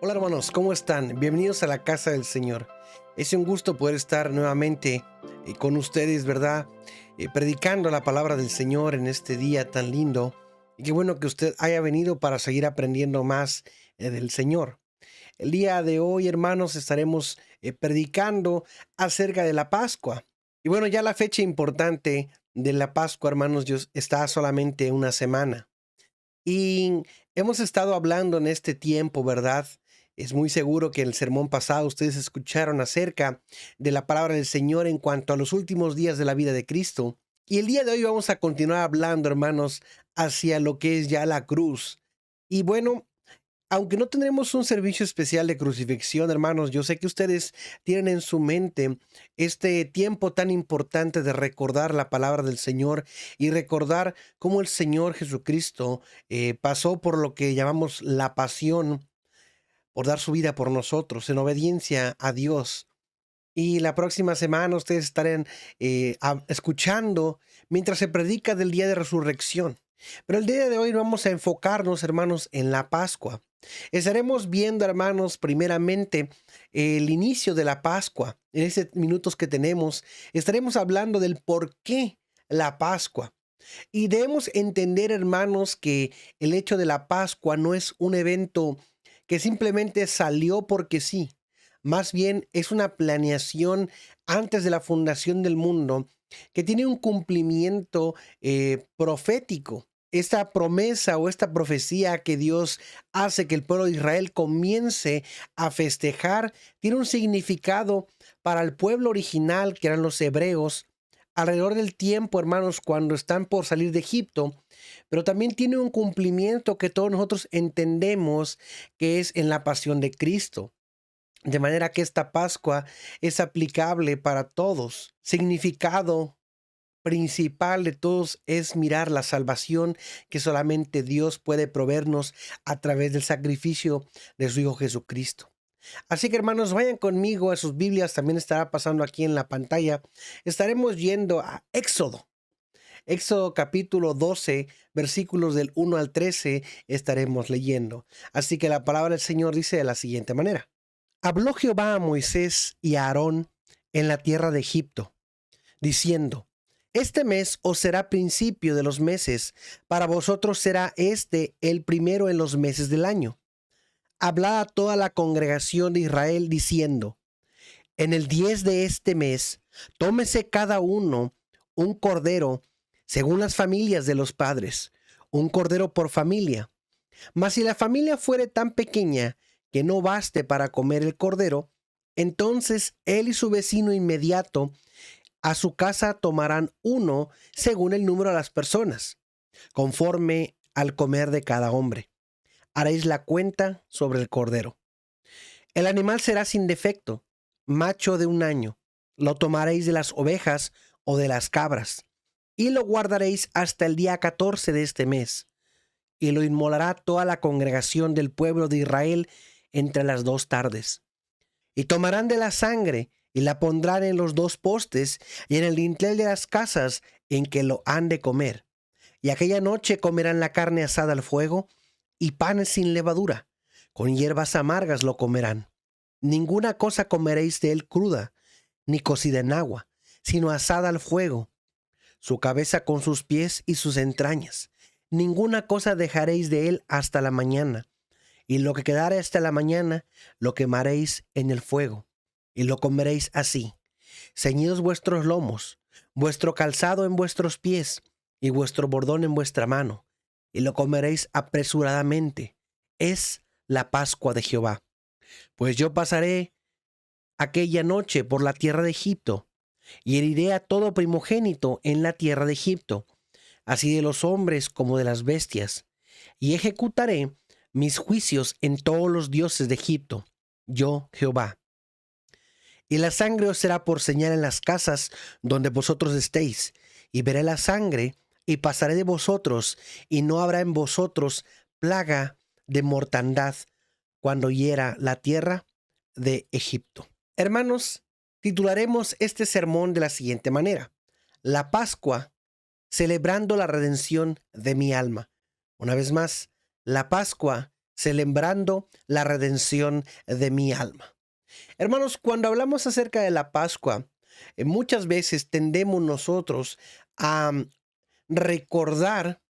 Hola hermanos, ¿cómo están? Bienvenidos a la casa del Señor. Es un gusto poder estar nuevamente con ustedes, ¿verdad? Predicando la palabra del Señor en este día tan lindo. Y qué bueno que usted haya venido para seguir aprendiendo más del Señor. El día de hoy, hermanos, estaremos predicando acerca de la Pascua. Y bueno, ya la fecha importante de la Pascua, hermanos, está solamente una semana. Y hemos estado hablando en este tiempo, ¿verdad? Es muy seguro que en el sermón pasado ustedes escucharon acerca de la palabra del Señor en cuanto a los últimos días de la vida de Cristo. Y el día de hoy vamos a continuar hablando, hermanos, hacia lo que es ya la cruz. Y bueno, aunque no tendremos un servicio especial de crucifixión, hermanos, yo sé que ustedes tienen en su mente este tiempo tan importante de recordar la palabra del Señor y recordar cómo el Señor Jesucristo pasó por lo que llamamos la pasión, por dar su vida por nosotros, en obediencia a Dios. Y la próxima semana ustedes estarán escuchando mientras se predica del día de resurrección. Pero el día de hoy vamos a enfocarnos, hermanos, en la Pascua. Estaremos viendo, hermanos, primeramente el inicio de la Pascua. En estos minutos que tenemos, estaremos hablando del por qué la Pascua. Y debemos entender, hermanos, que el hecho de la Pascua no es un evento que simplemente salió porque sí. Más bien es una planeación antes de la fundación del mundo que tiene un cumplimiento profético. Esta promesa o esta profecía que Dios hace que el pueblo de Israel comience a festejar tiene un significado para el pueblo original, que eran los hebreos, alrededor del tiempo, hermanos, cuando están por salir de Egipto, pero también tiene un cumplimiento que todos nosotros entendemos que es en la pasión de Cristo. De manera que esta Pascua es aplicable para todos. Significado principal de todos es mirar la salvación que solamente Dios puede proveernos a través del sacrificio de su Hijo Jesucristo. Así que hermanos, vayan conmigo a sus Biblias, también estará pasando aquí en la pantalla. Estaremos yendo a Éxodo. Éxodo capítulo 12, versículos del 1 al 13 estaremos leyendo. Así que la palabra del Señor dice de la siguiente manera. Habló Jehová a Moisés y a Aarón en la tierra de Egipto, diciendo, este mes os será principio de los meses, para vosotros será este el primero en los meses del año. Hablad a toda la congregación de Israel diciendo, en el 10 de este mes, tómese cada uno un cordero según las familias de los padres, un cordero por familia. Mas si la familia fuere tan pequeña que no baste para comer el cordero, entonces él y su vecino inmediato a su casa tomarán uno según el número de las personas, conforme al comer de cada hombre. Haréis la cuenta sobre el cordero. El animal será sin defecto, macho de un año. Lo tomaréis de las ovejas o de las cabras, y lo guardaréis hasta el día 14 de este mes, y lo inmolará toda la congregación del pueblo de Israel entre las 2 tardes. Y tomarán de la sangre y la pondrán en los 2 postes y en el dintel de las casas en que lo han de comer. Y aquella noche comerán la carne asada al fuego y panes sin levadura. Con hierbas amargas lo comerán. Ninguna cosa comeréis de él cruda, ni cocida en agua, sino asada al fuego, su cabeza con sus pies y sus entrañas. Ninguna cosa dejaréis de él hasta la mañana, y lo que quedare hasta la mañana lo quemaréis en el fuego, y lo comeréis así. Ceñidos vuestros lomos, vuestro calzado en vuestros pies, y vuestro bordón en vuestra mano, y lo comeréis apresuradamente. Es la Pascua de Jehová. Pues yo pasaré aquella noche por la tierra de Egipto, y heriré a todo primogénito en la tierra de Egipto, así de los hombres como de las bestias, y ejecutaré mis juicios en todos los dioses de Egipto, yo Jehová. Y la sangre os será por señal en las casas donde vosotros estéis, y veré la sangre, y pasaré de vosotros, y no habrá en vosotros plaga de mortandad cuando hiera la tierra de Egipto. Hermanos, titularemos este sermón de la siguiente manera: La Pascua, celebrando la redención de mi alma. Una vez más, la Pascua, celebrando la redención de mi alma. Hermanos, cuando hablamos acerca de la Pascua, muchas veces tendemos nosotros a recordar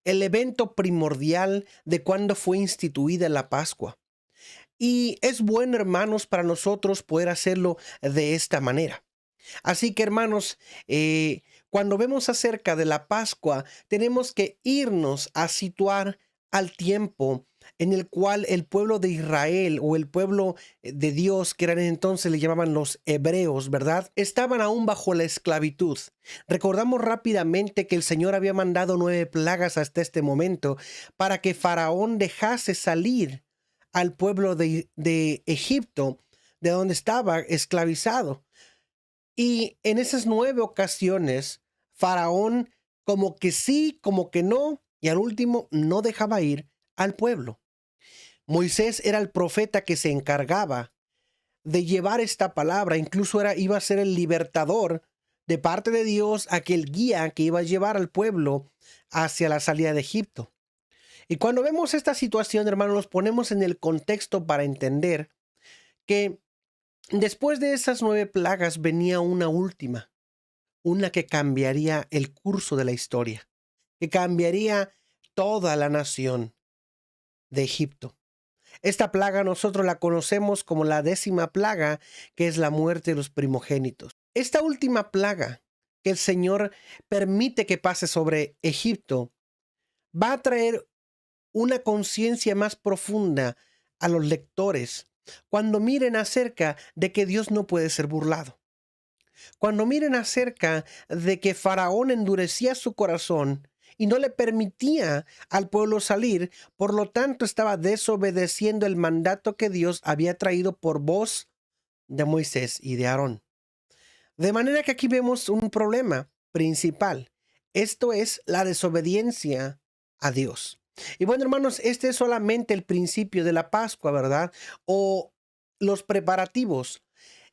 el evento primordial de cuando fue instituida la Pascua. Y es bueno, hermanos, para nosotros poder hacerlo de esta manera. Así que, hermanos, cuando vemos acerca de la Pascua, tenemos que irnos a situar al tiempo en el cual el pueblo de Israel o el pueblo de Dios, que eran entonces le llamaban los hebreos, ¿verdad? Estaban aún bajo la esclavitud. Recordamos rápidamente que el Señor había mandado 9 plagas hasta este momento para que Faraón dejase salir al pueblo de Egipto, de donde estaba esclavizado. Y en esas 9 ocasiones, Faraón como que sí, como que no, y al último no dejaba ir al pueblo. Moisés era el profeta que se encargaba de llevar esta palabra, incluso iba a ser el libertador de parte de Dios, aquel guía que iba a llevar al pueblo hacia la salida de Egipto. Y cuando vemos esta situación, hermanos, nos ponemos en el contexto para entender que después de esas 9 plagas venía una última, una que cambiaría el curso de la historia, que cambiaría toda la nación de Egipto. Esta plaga nosotros la conocemos como la 10ª plaga, que es la muerte de los primogénitos. Esta última plaga que el Señor permite que pase sobre Egipto va a traer una conciencia más profunda a los lectores cuando miren acerca de que Dios no puede ser burlado. Cuando miren acerca de que Faraón endurecía su corazón y no le permitía al pueblo salir, por lo tanto estaba desobedeciendo el mandato que Dios había traído por voz de Moisés y de Aarón. De manera que aquí vemos un problema principal. Esto es la desobediencia a Dios. Y bueno, hermanos, este es solamente el principio de la Pascua, ¿verdad? O los preparativos.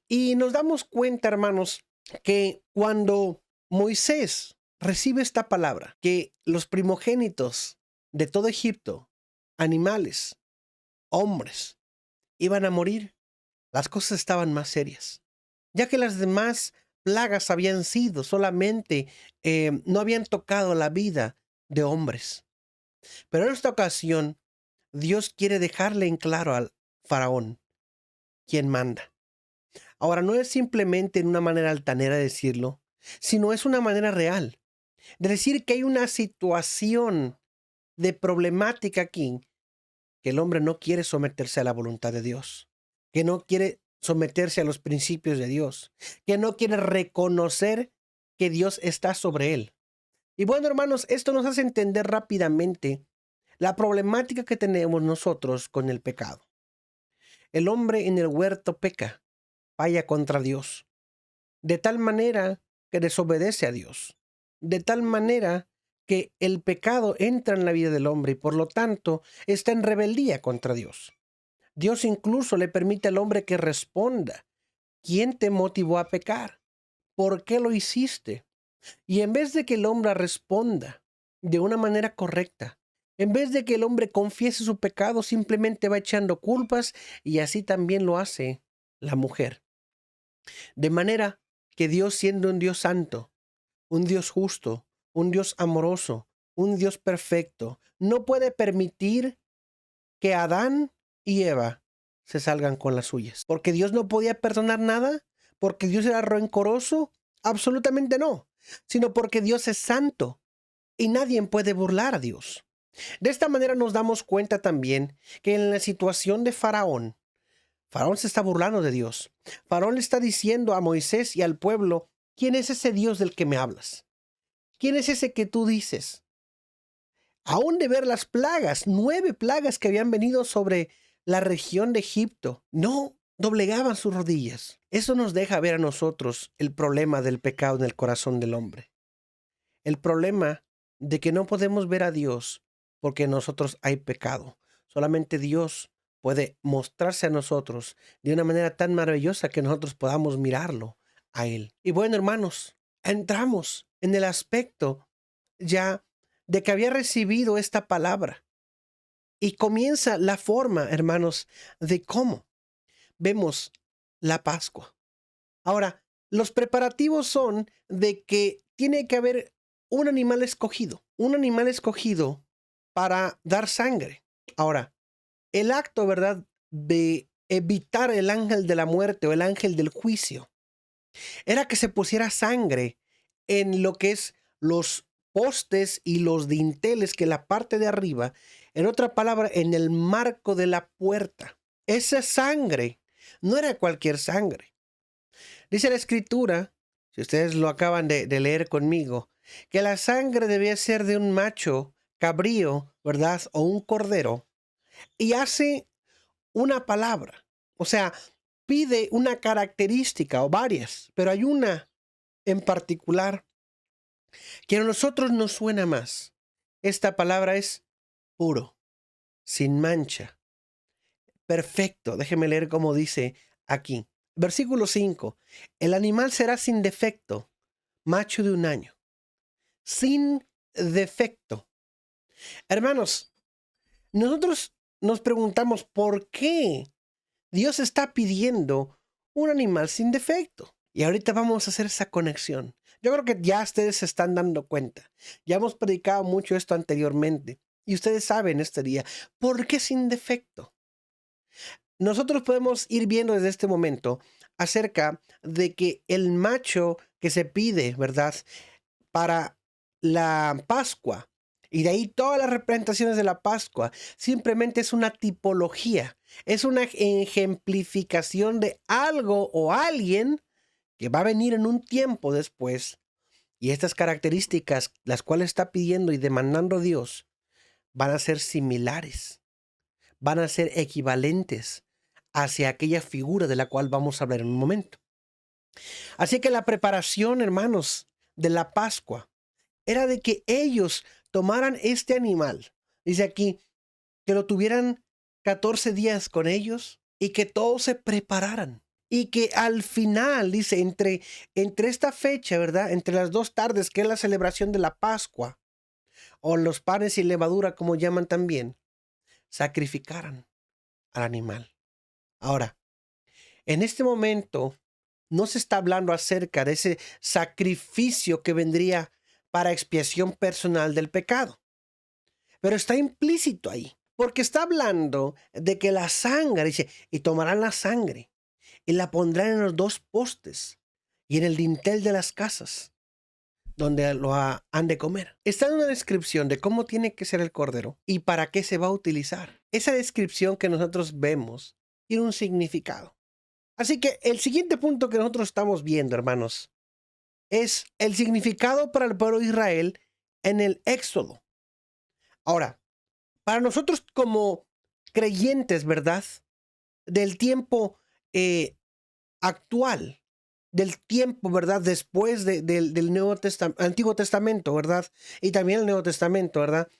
Y nos damos cuenta, hermanos, que cuando Moisés recibe esta palabra, que los primogénitos de todo Egipto, animales, hombres, iban a morir, las cosas estaban más serias, ya que las demás plagas habían sido solamente, no habían tocado la vida de hombres. Pero en esta ocasión, Dios quiere dejarle en claro al faraón quién manda. Ahora, no es simplemente en una manera altanera de decirlo, sino es una manera real de decir que hay una situación de problemática aquí, que el hombre no quiere someterse a la voluntad de Dios, que no quiere someterse a los principios de Dios, que no quiere reconocer que Dios está sobre él. Y bueno, hermanos, esto nos hace entender rápidamente la problemática que tenemos nosotros con el pecado. El hombre en el huerto peca, falla contra Dios, de tal manera que desobedece a Dios, de tal manera que el pecado entra en la vida del hombre y por lo tanto está en rebeldía contra Dios. Dios incluso le permite al hombre que responda: ¿quién te motivó a pecar? ¿Por qué lo hiciste? Y en vez de que el hombre responda de una manera correcta, en vez de que el hombre confiese su pecado, simplemente va echando culpas, y así también lo hace la mujer. De manera que Dios, siendo un Dios santo, un Dios justo, un Dios amoroso, un Dios perfecto, no puede permitir que Adán y Eva se salgan con las suyas. ¿Porque Dios no podía perdonar nada? ¿Porque Dios era rencoroso? Absolutamente no, sino porque Dios es santo y nadie puede burlar a Dios. De esta manera nos damos cuenta también que en la situación de Faraón, Faraón se está burlando de Dios. Faraón le está diciendo a Moisés y al pueblo: ¿quién es ese Dios del que me hablas? ¿Quién es ese que tú dices? Aún de ver las plagas, 9 plagas que habían venido sobre la región de Egipto, no doblegaban sus rodillas. Eso nos deja ver a nosotros el problema del pecado en el corazón del hombre. El problema de que no podemos ver a Dios porque en nosotros hay pecado. Solamente Dios puede mostrarse a nosotros de una manera tan maravillosa que nosotros podamos mirarlo a Él. Y bueno, hermanos, entramos en el aspecto ya de que había recibido esta palabra. Y comienza la forma, hermanos, de cómo vemos la Pascua. Ahora, los preparativos son de que tiene que haber un animal escogido para dar sangre. Ahora, el acto, ¿verdad?, de evitar el ángel de la muerte o el ángel del juicio, era que se pusiera sangre en lo que es los postes y los dinteles, que la parte de arriba, en otra palabra, en el marco de la puerta. Esa sangre no era cualquier sangre. Dice la escritura, si ustedes lo acaban de leer conmigo, que la sangre debía ser de un macho cabrío, ¿verdad? O un cordero. Y hace una palabra. O sea, pide una característica o varias, pero hay una en particular que a nosotros nos suena más. Esta palabra es puro, sin mancha, perfecto. Déjeme leer cómo dice aquí. Versículo 5. El animal será sin defecto, macho de un año. Sin defecto. Hermanos, nosotros nos preguntamos por qué Dios está pidiendo un animal sin defecto. Y ahorita vamos a hacer esa conexión. Yo creo que ya ustedes se están dando cuenta. Ya hemos predicado mucho esto anteriormente. Y ustedes saben este día, ¿por qué sin defecto? Nosotros podemos ir viendo desde este momento acerca de que el macho que se pide, ¿verdad?, para la Pascua, y de ahí todas las representaciones de la Pascua, simplemente es una tipología, es una ejemplificación de algo o alguien que va a venir en un tiempo después. Y estas características, las cuales está pidiendo y demandando Dios, van a ser similares, van a ser equivalentes hacia aquella figura de la cual vamos a hablar en un momento. Así que la preparación, hermanos, de la Pascua era de que ellos tomaran este animal. Dice aquí, que lo tuvieran 14 días con ellos y que todos se prepararan. Y que al final, dice, entre esta fecha, ¿verdad? Entre las 2 tardes, que es la celebración de la Pascua, o los panes sin levadura, como llaman también, sacrificaran al animal. Ahora, en este momento, no se está hablando acerca de ese sacrificio que vendría para expiación personal del pecado. Pero está implícito ahí, porque está hablando de que la sangre, dice, y tomarán la sangre y la pondrán en los 2 postes y en el dintel de las casas donde han de comer. Está en una descripción de cómo tiene que ser el cordero y para qué se va a utilizar. Esa descripción que nosotros vemos tiene un significado. Así que el siguiente punto que nosotros estamos viendo, hermanos, es el significado para el pueblo de Israel en el Éxodo. Ahora, para nosotros como creyentes, ¿verdad?, del tiempo actual, del tiempo, ¿verdad?, después del Antiguo Testamento, ¿verdad?, y también el Nuevo Testamento, ¿verdad?,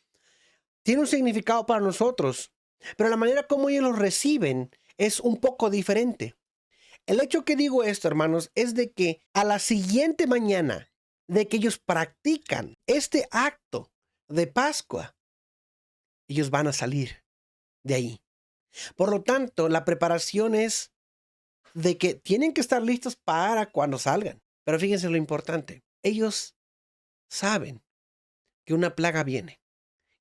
tiene un significado para nosotros, pero la manera como ellos lo reciben es un poco diferente. El hecho que digo esto, hermanos, es de que a la siguiente mañana de que ellos practican este acto de Pascua, ellos van a salir de ahí. Por lo tanto, la preparación es de que tienen que estar listos para cuando salgan. Pero fíjense lo importante. Ellos saben que una plaga viene,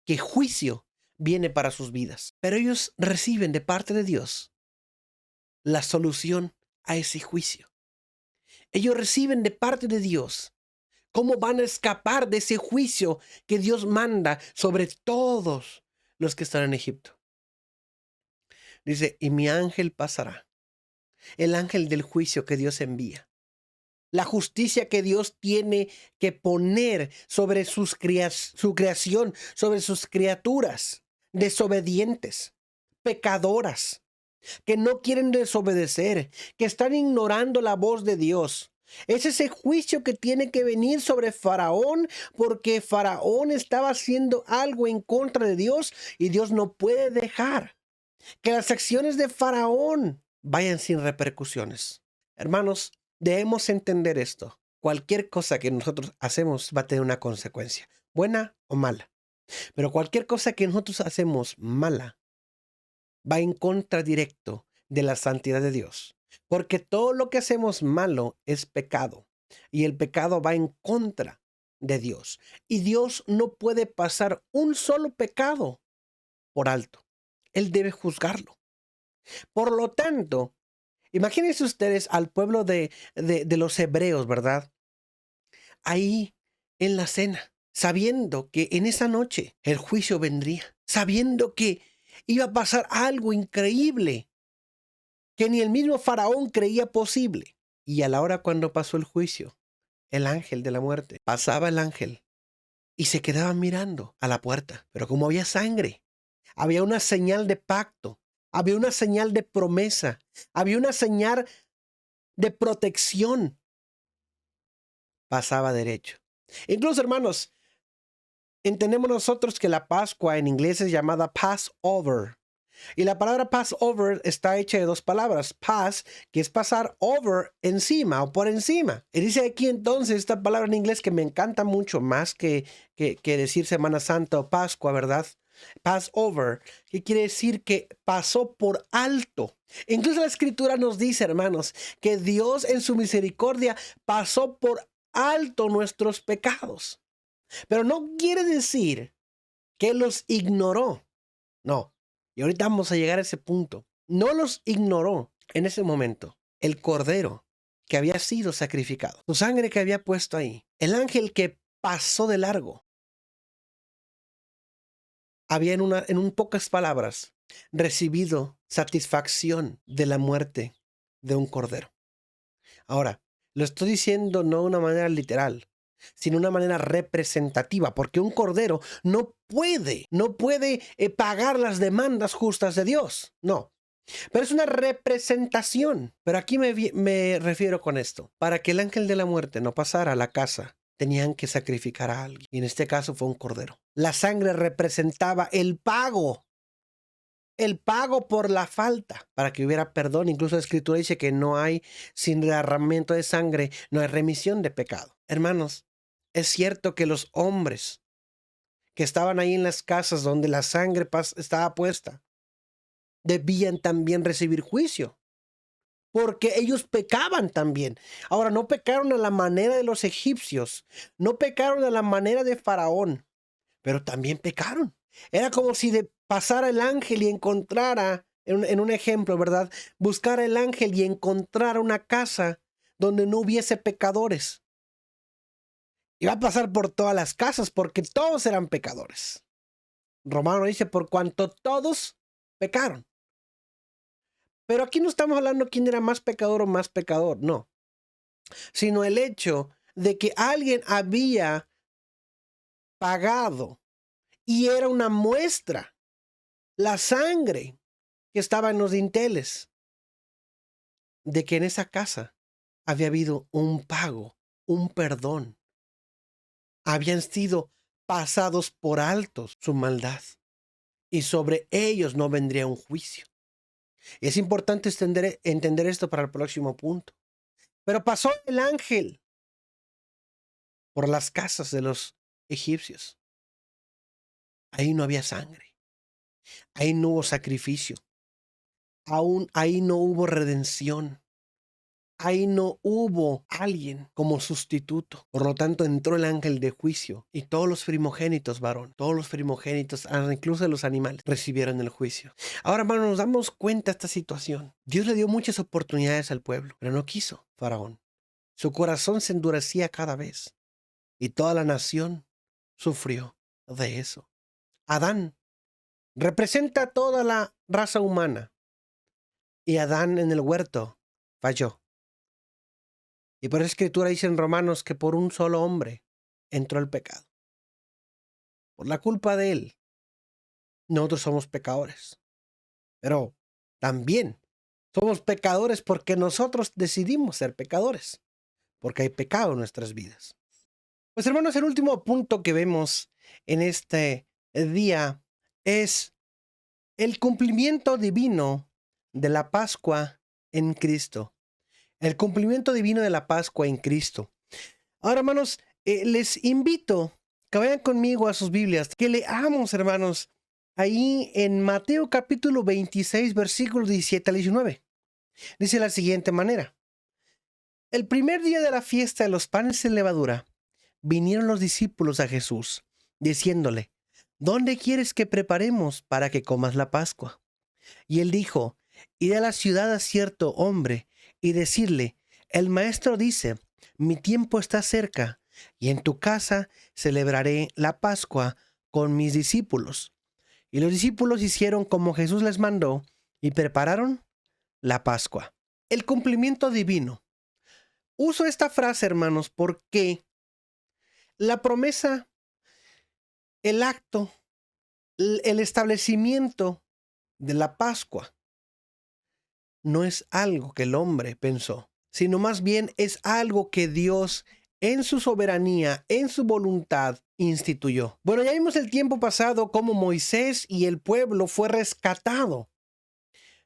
que juicio viene para sus vidas. Pero ellos reciben de parte de Dios la solución a ese juicio. Ellos reciben de parte de Dios cómo van a escapar de ese juicio que Dios manda sobre todos los que están en Egipto. Dice, y mi ángel pasará. El ángel del juicio que Dios envía. La justicia que Dios tiene que poner sobre su creación, sobre sus criaturas desobedientes, pecadoras, que no quieren desobedecer, que están ignorando la voz de Dios. Es ese juicio que tiene que venir sobre Faraón, porque Faraón estaba haciendo algo en contra de Dios y Dios no puede dejar que las acciones de Faraón vayan sin repercusiones. Hermanos, debemos entender esto. Cualquier cosa que nosotros hacemos va a tener una consecuencia, buena o mala. Pero cualquier cosa que nosotros hacemos mala va en contra directo de la santidad de Dios. Porque todo lo que hacemos malo es pecado. Y el pecado va en contra de Dios. Y Dios no puede pasar un solo pecado por alto. Él debe juzgarlo. Por lo tanto, imagínense ustedes al pueblo de los hebreos, ¿verdad? Ahí en la cena, sabiendo que en esa noche el juicio vendría, sabiendo que iba a pasar algo increíble que ni el mismo faraón creía posible. Y a la hora cuando pasó el juicio, el ángel de la muerte, pasaba el ángel y se quedaba mirando a la puerta. Pero como había sangre, había una señal de pacto, había una señal de promesa, había una señal de protección, pasaba derecho. Incluso, hermanos, entendemos nosotros que la Pascua en inglés es llamada Passover. Y la palabra Passover está hecha de dos palabras. Pass, que es pasar, over, encima o por encima. Y dice aquí entonces esta palabra en inglés que me encanta mucho más que decir Semana Santa o Pascua, ¿verdad? Passover, que quiere decir que pasó por alto. Incluso la escritura nos dice, hermanos, que Dios en su misericordia pasó por alto nuestros pecados. Pero no quiere decir que los ignoró. No. Y ahorita vamos a llegar a ese punto. No los ignoró en ese momento. El cordero que había sido sacrificado, su sangre que había puesto ahí, el ángel que pasó de largo, había en un pocas palabras recibido satisfacción de la muerte de un cordero. Ahora, lo estoy diciendo no de una manera literal, sino de una manera representativa, porque un cordero no puede pagar las demandas justas de Dios. No. Pero es una representación. Pero aquí me refiero con esto. Para que el ángel de la muerte no pasara a la casa, tenían que sacrificar a alguien. Y en este caso fue un cordero. La sangre representaba el pago por la falta, para que hubiera perdón. Incluso la escritura dice que no hay, sin derramamiento de sangre, no hay remisión de pecado. Hermanos, es cierto que los hombres que estaban ahí en las casas donde la sangre estaba puesta, debían también recibir juicio, porque ellos pecaban también. Ahora, no pecaron a la manera de los egipcios, no pecaron a la manera de Faraón, pero también pecaron. Era como si pasara el ángel y encontrara, en un ejemplo, ¿verdad? Buscara el ángel y encontrara una casa donde no hubiese pecadores. Iba a pasar por todas las casas porque todos eran pecadores. Romano dice, por cuanto todos pecaron. Pero aquí no estamos hablando quién era más pecador o más pecador, no. Sino el hecho de que alguien había pagado y era una muestra, la sangre que estaba en los dinteles, de que en esa casa había habido un pago, un perdón. Habían sido pasados por altos su maldad y sobre ellos no vendría un juicio. Y es importante entender esto para el próximo punto. Pero pasó el ángel por las casas de los egipcios. Ahí no había sangre. Ahí no hubo sacrificio. Aún ahí no hubo redención. Ahí no hubo alguien como sustituto. Por lo tanto, entró el ángel de juicio y todos los primogénitos, varón, todos los primogénitos, incluso los animales, recibieron el juicio. Ahora, hermano, nos damos cuenta de esta situación. Dios le dio muchas oportunidades al pueblo, pero no quiso Faraón. Su corazón se endurecía cada vez y toda la nación sufrió de eso. Adán representa a toda la raza humana y Adán en el huerto falló. Y por la escritura dice en Romanos que por un solo hombre entró el pecado. Por la culpa de él, nosotros somos pecadores. Pero también somos pecadores porque nosotros decidimos ser pecadores. Porque hay pecado en nuestras vidas. Pues hermanos, el último punto que vemos en este día es el cumplimiento divino de la Pascua en Cristo. El cumplimiento divino de la Pascua en Cristo. Ahora, hermanos, les invito que vayan conmigo a sus Biblias, que leamos, hermanos, ahí en Mateo capítulo 26, versículos 17 al 19. Dice de la siguiente manera: el primer día de la fiesta de los panes sin levadura, vinieron los discípulos a Jesús, diciéndole: ¿dónde quieres que preparemos para que comas la Pascua? Y él dijo: id a la ciudad a cierto hombre y decirle: el maestro dice, mi tiempo está cerca, y en tu casa celebraré la Pascua con mis discípulos. Y los discípulos hicieron como Jesús les mandó y prepararon la Pascua. El cumplimiento divino. Uso esta frase, hermanos, porque la promesa, el acto, el establecimiento de la Pascua no es algo que el hombre pensó, sino más bien es algo que Dios en su soberanía, en su voluntad, instituyó. Bueno, ya vimos el tiempo pasado cómo Moisés y el pueblo fue rescatado.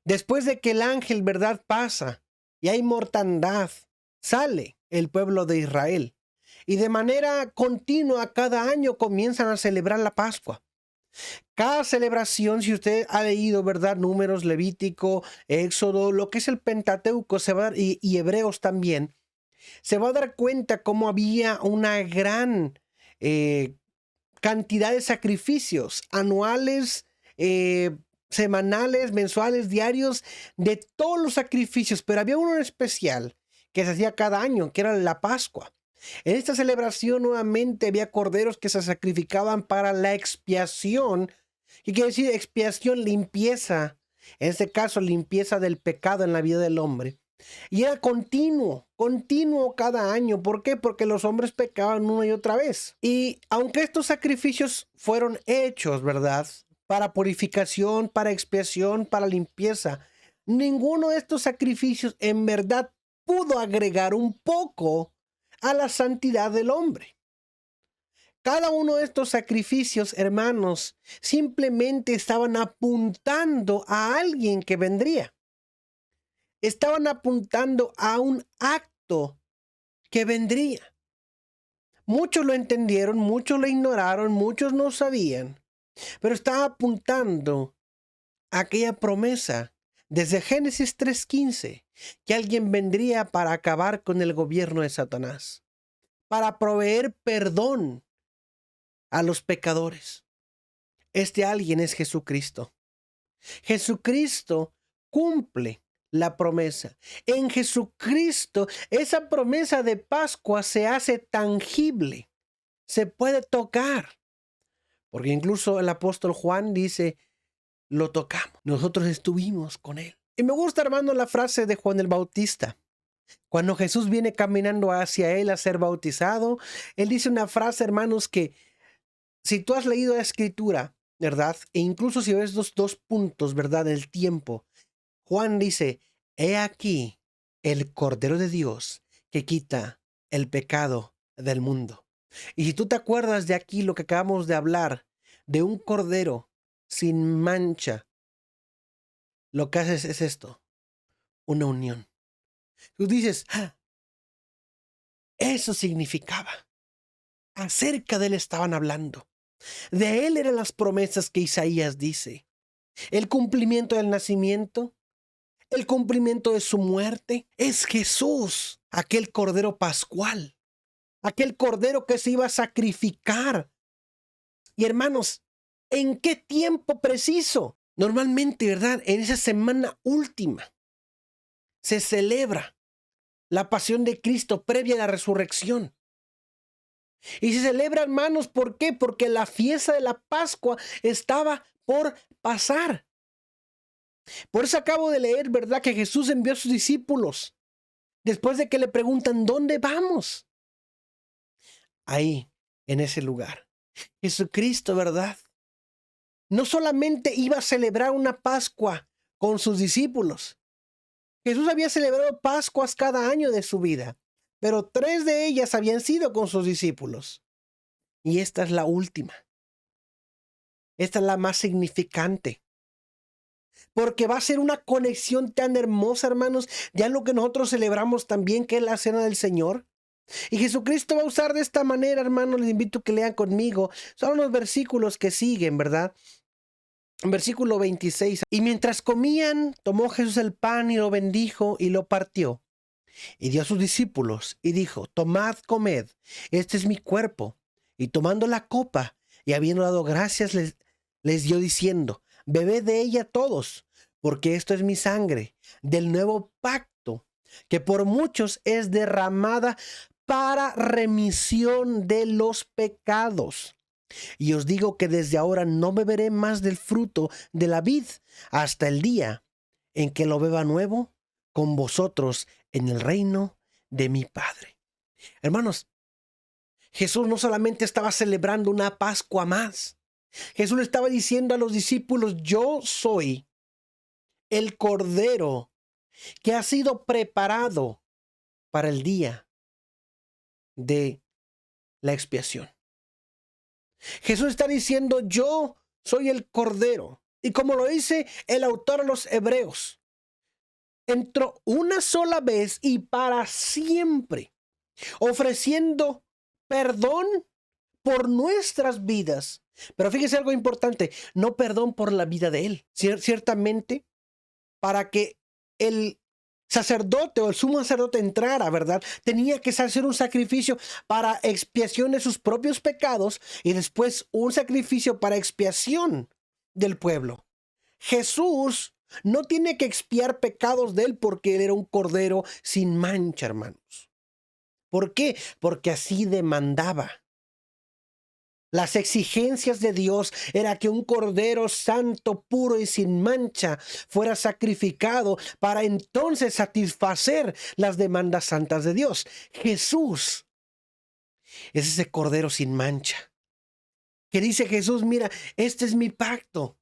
Después de que el ángel, ¿verdad?, pasa y hay mortandad, sale el pueblo de Israel. Y de manera continua, cada año comienzan a celebrar la Pascua. Cada celebración, si usted ha leído, ¿verdad?, Números, Levítico, Éxodo, lo que es el Pentateuco y Hebreos también, se va a dar cuenta cómo había una gran cantidad de sacrificios anuales, semanales, mensuales, diarios, de todos los sacrificios, pero había uno en especial que se hacía cada año, que era la Pascua. En esta celebración nuevamente había corderos que se sacrificaban para la expiación. ¿Qué quiere decir expiación? Limpieza. En este caso, limpieza del pecado en la vida del hombre. Y era continuo cada año. ¿Por qué? Porque los hombres pecaban una y otra vez. Y aunque estos sacrificios fueron hechos, ¿verdad?, para purificación, para expiación, para limpieza, ninguno de estos sacrificios en verdad pudo agregar un poco a la santidad del hombre. Cada uno de estos sacrificios, hermanos, simplemente estaban apuntando a alguien que vendría. Estaban apuntando a un acto que vendría. Muchos lo entendieron, muchos lo ignoraron, muchos no sabían, pero estaba apuntando a aquella promesa desde Génesis 3:15, que alguien vendría para acabar con el gobierno de Satanás, para proveer perdón a los pecadores. Este alguien es Jesucristo. Jesucristo cumple la promesa. En Jesucristo, esa promesa de Pascua se hace tangible, se puede tocar. Porque incluso el apóstol Juan dice, lo tocamos, nosotros estuvimos con él. Y me gusta, hermano, la frase de Juan el Bautista. Cuando Jesús viene caminando hacia él a ser bautizado, él dice una frase, hermanos, que si tú has leído la escritura, ¿verdad?, e incluso si ves los dos puntos, ¿verdad?, del tiempo, Juan dice, he aquí el Cordero de Dios que quita el pecado del mundo. Y si tú te acuerdas de aquí lo que acabamos de hablar, de un cordero sin mancha, lo que haces es esto, una unión. Tú dices, eso significaba. Acerca de él estaban hablando. De él eran las promesas que Isaías dice. El cumplimiento del nacimiento, el cumplimiento de su muerte. Es Jesús, aquel cordero pascual, aquel cordero que se iba a sacrificar. Y hermanos, ¿en qué tiempo preciso? Normalmente, ¿verdad?, en esa semana última se celebra la pasión de Cristo previa a la resurrección. Y se celebra, hermanos, ¿por qué? Porque la fiesta de la Pascua estaba por pasar. Por eso acabo de leer, ¿verdad?, que Jesús envió a sus discípulos después de que le preguntan, ¿dónde vamos? Ahí, en ese lugar, Jesucristo, ¿verdad?, no solamente iba a celebrar una Pascua con sus discípulos. Jesús había celebrado Pascuas cada año de su vida, pero 3 de ellas habían sido con sus discípulos. Y esta es la última. Esta es la más significante. Porque va a ser una conexión tan hermosa, hermanos, ya lo que nosotros celebramos también, que es la Cena del Señor. Y Jesucristo va a usar de esta manera, hermanos, les invito a que lean conmigo. Son los versículos que siguen, ¿verdad? En versículo 26. Y mientras comían, tomó Jesús el pan y lo bendijo y lo partió. Y dio a sus discípulos y dijo: tomad, comed, este es mi cuerpo. Y tomando la copa y habiendo dado gracias, les dio diciendo: bebed de ella todos, porque esto es mi sangre del nuevo pacto, que por muchos es derramada para remisión de los pecados. Y os digo que desde ahora no beberé más del fruto de la vid hasta el día en que lo beba nuevo con vosotros en el reino de mi Padre. Hermanos, Jesús no solamente estaba celebrando una Pascua más. Jesús le estaba diciendo a los discípulos: yo soy el Cordero que ha sido preparado para el día de la expiación. Jesús está diciendo: yo soy el Cordero. Y como lo dice el autor a los Hebreos, entró una sola vez y para siempre, ofreciendo perdón por nuestras vidas. Pero fíjese algo importante: no perdón por la vida de él. Ciertamente, para que el sacerdote o el sumo sacerdote entrara, ¿verdad?, tenía que hacer un sacrificio para expiación de sus propios pecados y después un sacrificio para expiación del pueblo. Jesús no tiene que expiar pecados de él porque él era un cordero sin mancha, hermanos. ¿Por qué? Porque así demandaba. Las exigencias de Dios era que un cordero santo, puro y sin mancha fuera sacrificado para entonces satisfacer las demandas santas de Dios. Jesús es ese cordero sin mancha que dice Jesús: mira, este es mi pacto,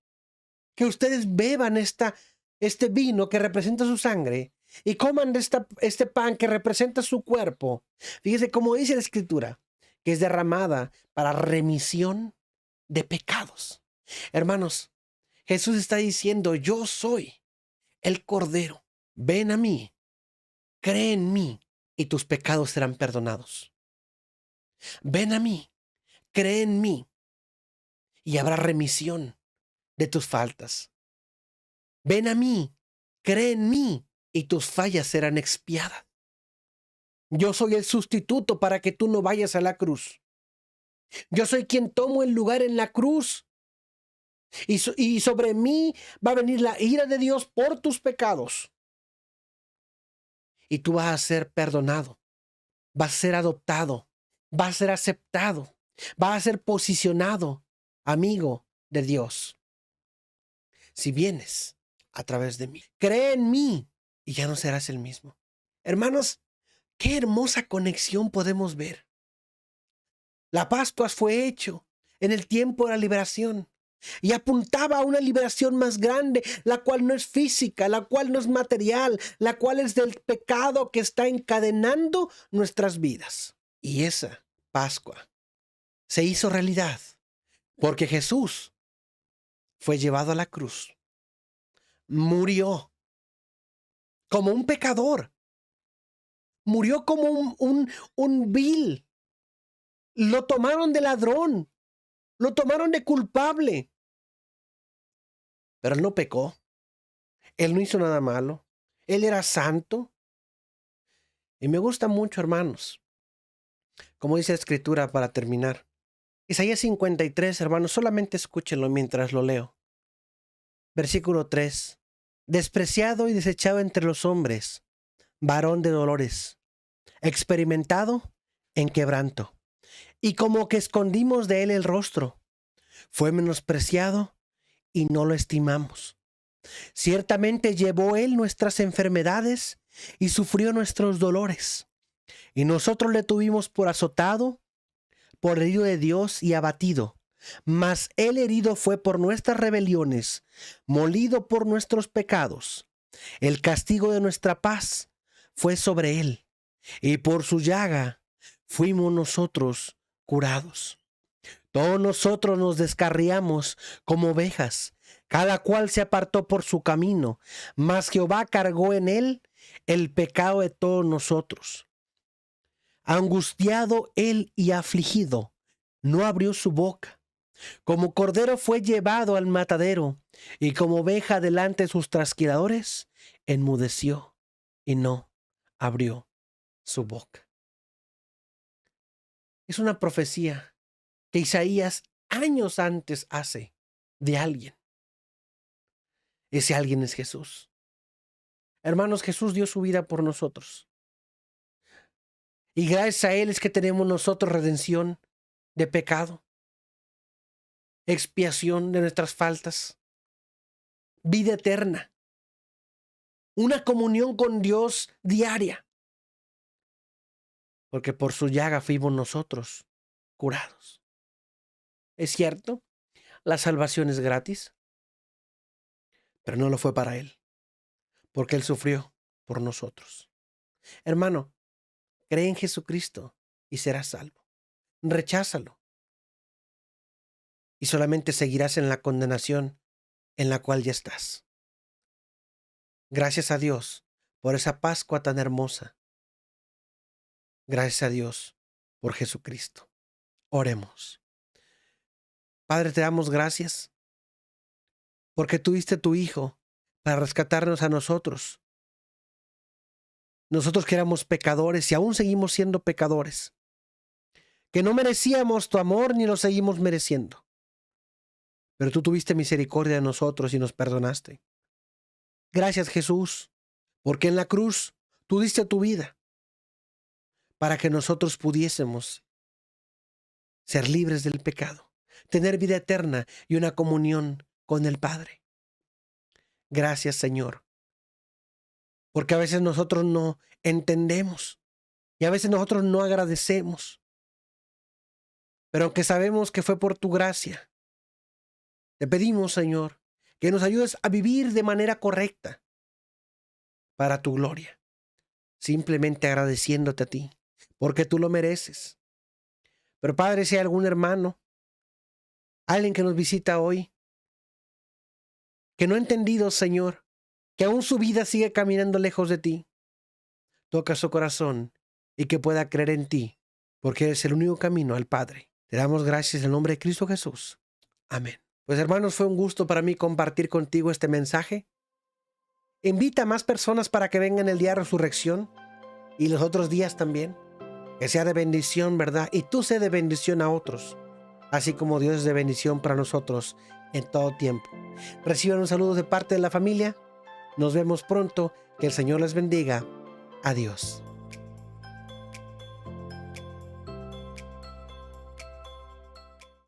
que ustedes beban este vino que representa su sangre y coman de este pan que representa su cuerpo. Fíjese cómo dice la Escritura, que es derramada para remisión de pecados. Hermanos, Jesús está diciendo: yo soy el Cordero. Ven a mí, cree en mí y tus pecados serán perdonados. Ven a mí, cree en mí y habrá remisión de tus faltas. Ven a mí, cree en mí y tus fallas serán expiadas. Yo soy el sustituto para que tú no vayas a la cruz. Yo soy quien tomo el lugar en la cruz. Y sobre mí va a venir la ira de Dios por tus pecados. Y tú vas a ser perdonado. Vas a ser adoptado. Vas a ser aceptado. Vas a ser posicionado amigo de Dios. Si vienes a través de mí. Cree en mí y ya no serás el mismo. Hermanos, qué hermosa conexión podemos ver. La Pascua fue hecho en el tiempo de la liberación y apuntaba a una liberación más grande, la cual no es física, la cual no es material, la cual es del pecado que está encadenando nuestras vidas. Y esa Pascua se hizo realidad porque Jesús fue llevado a la cruz, murió como un pecador, murió como un vil. Lo tomaron de ladrón, lo tomaron de culpable, pero él no pecó, él no hizo nada malo, él era santo. Y me gusta mucho, hermanos, como dice la Escritura para terminar. Isaías 53, hermanos, solamente escúchenlo mientras lo leo. Versículo 3. Despreciado y desechado entre los hombres, varón de dolores, experimentado en quebranto. Y como que escondimos de él el rostro, fue menospreciado y no lo estimamos. Ciertamente llevó él nuestras enfermedades y sufrió nuestros dolores. Y nosotros le tuvimos por azotado, por herido de Dios y abatido. Mas él herido fue por nuestras rebeliones, molido por nuestros pecados. El castigo de nuestra paz fue sobre él, y por su llaga fuimos nosotros curados. Todos nosotros nos descarriamos como ovejas, cada cual se apartó por su camino, mas Jehová cargó en él el pecado de todos nosotros. Angustiado él y afligido, no abrió su boca. Como cordero fue llevado al matadero, y como oveja delante de sus trasquiladores, enmudeció y no abrió su boca. Es una profecía que Isaías años antes hace de alguien. Ese alguien es Jesús. Hermanos, Jesús dio su vida por nosotros. Y gracias a Él es que tenemos nosotros redención de pecado, expiación de nuestras faltas, vida eterna, una comunión con Dios diaria. Porque por su llaga fuimos nosotros curados. Es cierto, la salvación es gratis, pero no lo fue para Él, porque Él sufrió por nosotros. Hermano, cree en Jesucristo y serás salvo. Recházalo y solamente seguirás en la condenación en la cual ya estás. Gracias a Dios por esa Pascua tan hermosa. Gracias a Dios por Jesucristo. Oremos. Padre, te damos gracias porque tuviste tu Hijo para rescatarnos a nosotros. Nosotros que éramos pecadores y aún seguimos siendo pecadores, que no merecíamos tu amor ni lo seguimos mereciendo. Pero tú tuviste misericordia de nosotros y nos perdonaste. Gracias, Jesús, porque en la cruz tú diste tu vida para que nosotros pudiésemos ser libres del pecado, tener vida eterna y una comunión con el Padre. Gracias, Señor, porque a veces nosotros no entendemos y a veces nosotros no agradecemos. Pero aunque sabemos que fue por tu gracia, te pedimos, Señor, que nos ayudes a vivir de manera correcta para tu gloria, simplemente agradeciéndote a ti, porque tú lo mereces. Pero Padre, si hay algún hermano, alguien que nos visita hoy, que no ha entendido, Señor, que aún su vida sigue caminando lejos de ti, toca su corazón y que pueda creer en ti, porque eres el único camino al Padre. Te damos gracias en el nombre de Cristo Jesús. Amén. Pues hermanos, fue un gusto para mí compartir contigo este mensaje. Invita a más personas para que vengan el día de resurrección y los otros días también. Que sea de bendición, ¿verdad? Y tú sé de bendición a otros, así como Dios es de bendición para nosotros en todo tiempo. Reciban un saludo de parte de la familia. Nos vemos pronto. Que el Señor les bendiga. Adiós.